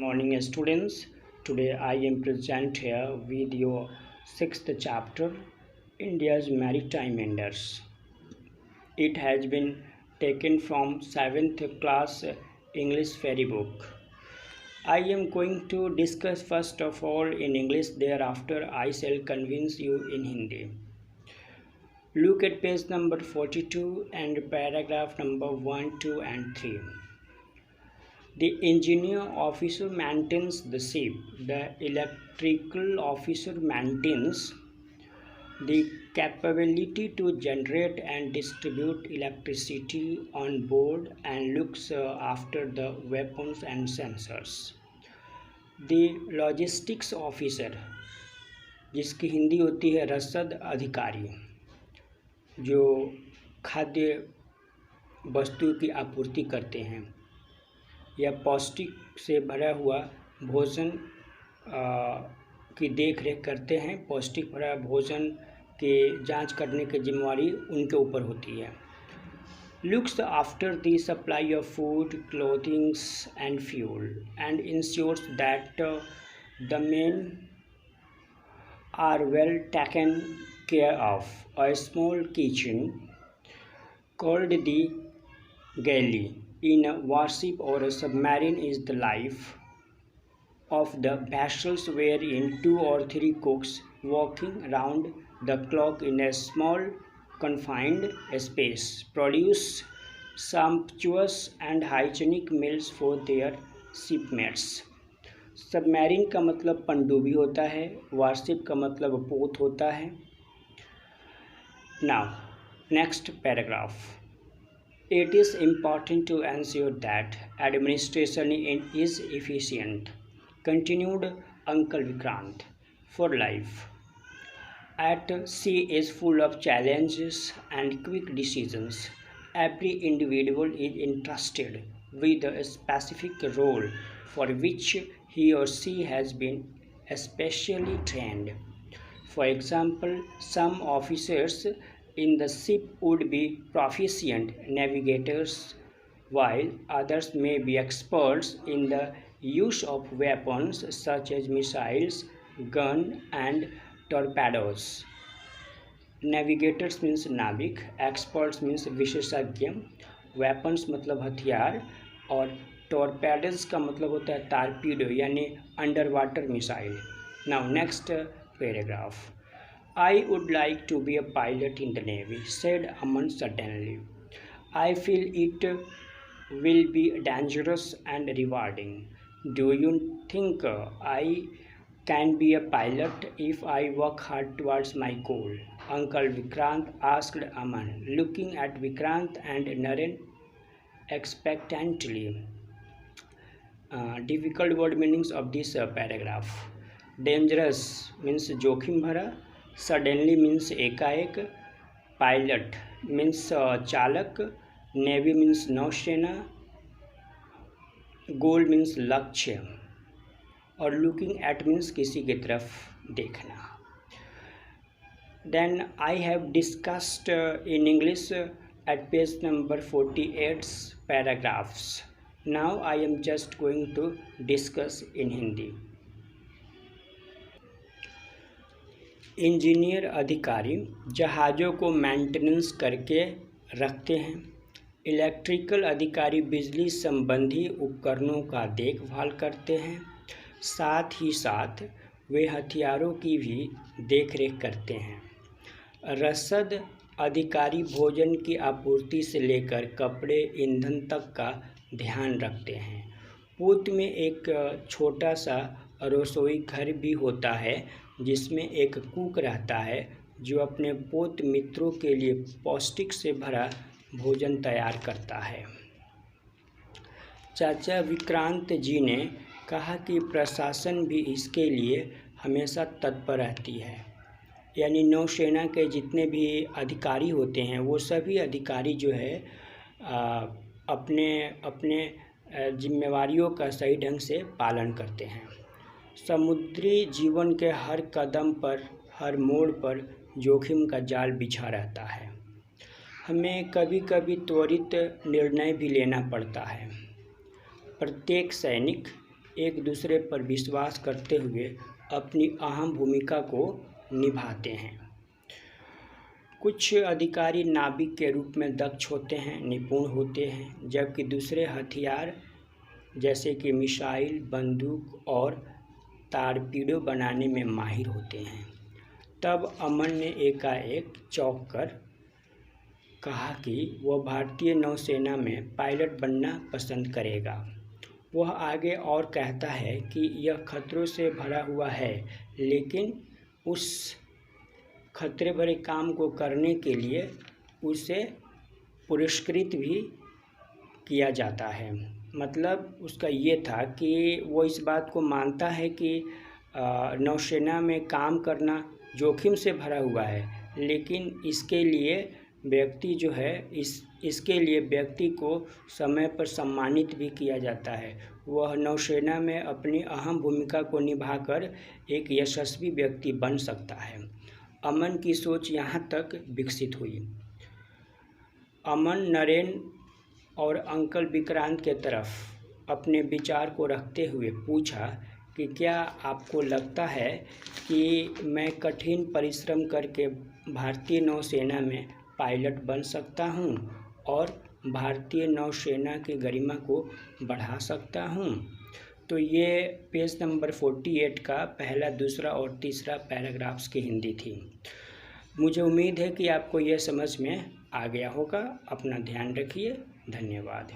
Morning students. Today I am present here with your sixth chapter, India's Maritime Wonders. It has been taken from 7th class English fairy book. I am going to discuss first of all in English, thereafter I shall convince you in Hindi. Look at page number 42 and paragraph number 1, 2 and 3. The engineer officer maintains the ship. The electrical officer maintains the capability to generate and distribute electricity on board and looks after the weapons and sensors. The logistics officer, जिसकी हिंदी होती है रसद अधिकारी, जो खाद्य वस्तु की आपूर्ति करते हैं या पौष्टिक से भरा हुआ भोजन की देख रेख करते हैं। पौष्टिक भरा भोजन के जांच करने की जिम्मेवारी उनके ऊपर होती है। Looks after the supply of food, clothings and fuel and insures that the men are well taken care of. A small kitchen called the galley in a warship or a submarine is the life of the vessels, wherein 2 or 3 cooks working round the clock in a small confined space produce sumptuous and hygienic meals for their shipmates. Submarine का मतलब पनडुब्बी होता है, warship का मतलब पोत होता है। Now next paragraph. It is important to ensure that administration is efficient, continued Uncle Vikrant, for life. At sea is full of challenges and quick decisions. Every individual is entrusted with a specific role for which he or she has been especially trained. For example, some officers in the ship would be proficient navigators, while others may be experts in the use of weapons such as missiles, guns, and torpedoes. Navigators means नाविक, experts means विशेषज्ञ, weapons मतलब हथियार, और torpedoes का मतलब होता है torpedo यानी under water missile. Now next paragraph. I would like to be a pilot in the Navy, said Aman suddenly. I feel it will be dangerous and rewarding. Do you think I can be a pilot if I work hard towards my goal? Uncle Vikrant asked Aman, looking at Vikrant and Naren expectantly. Difficult word meanings of this paragraph. Dangerous means जोखिम भरा, suddenly means एकाएक, pilot means चालक, navy means नौसेना, गोल means लक्ष्य, और looking at means किसी की तरफ देखना. Then I have discussed in English at page number 48 paragraphs. Now I am just going to discuss in Hindi. Engineer अधिकारी जहाज़ों को मेंटेनेंस करके रखते हैं. इलेक्ट्रिकल अधिकारी बिजली संबंधी उपकरणों का देखभाल करते हैं. साथ ही साथ वे हथियारों की भी देखरेख करते हैं. रसद अधिकारी भोजन की आपूर्ति से लेकर कपड़े, ईंधन तक का ध्यान रखते हैं. पोत में एक छोटा सा रसोई घर भी होता है जिसमें एक कुक रहता है जो अपने पोत मित्रों के लिए पौष्टिक से भरा भोजन तैयार करता है. चाचा विक्रांत जी ने कहा कि प्रशासन भी इसके लिए हमेशा तत्पर रहती है. यानी नौसेना के जितने भी अधिकारी होते हैं वो सभी अधिकारी जो है अपने अपने जिम्मेवारियों का सही ढंग से पालन करते हैं. समुद्री जीवन के हर कदम पर, हर मोड़ पर जोखिम का जाल बिछा रहता है. हमें कभी कभी त्वरित निर्णय भी लेना पड़ता है. प्रत्येक सैनिक एक दूसरे पर विश्वास करते हुए अपनी अहम भूमिका को निभाते हैं। कुछ अधिकारी नाविक के रूप में दक्ष होते हैं, निपुण होते हैं, जबकि दूसरे हथियार जैसे कि मिसाइल, बंदूक और टारपीडो बनाने में माहिर होते हैं। तब अमन ने एकाएक चौंक कर कहा कि वह भारतीय नौसेना में पायलट बनना पसंद करेगा। वह आगे और कहता है कि यह खतरों से भरा हुआ है, लेकिन उस खतरे भरे काम को करने के लिए उसे पुरस्कृत भी किया जाता है। मतलब उसका ये था कि वो इस बात को मानता है कि नौसेना में काम करना जोखिम से भरा हुआ है, लेकिन इसके लिए व्यक्ति जो है इसके लिए व्यक्ति को समय पर सम्मानित भी किया जाता है। वह नौसेना में अपनी अहम भूमिका को निभाकर एक यशस्वी व्यक्ति बन सकता है। अमन की सोच यहाँ तक विकसित हुई। अमन नरेन और अंकल विक्रांत के तरफ अपने विचार को रखते हुए पूछा कि क्या आपको लगता है कि मैं कठिन परिश्रम करके भारतीय नौसेना में पायलट बन सकता हूं और भारतीय नौसेना की गरिमा को बढ़ा सकता हूं? तो ये पेज नंबर 48 का पहला, दूसरा और तीसरा पैराग्राफ्स की हिंदी थी। मुझे उम्मीद है कि आपको यह समझ में आ गया होगा। अपना ध्यान रखिए। धन्यवाद।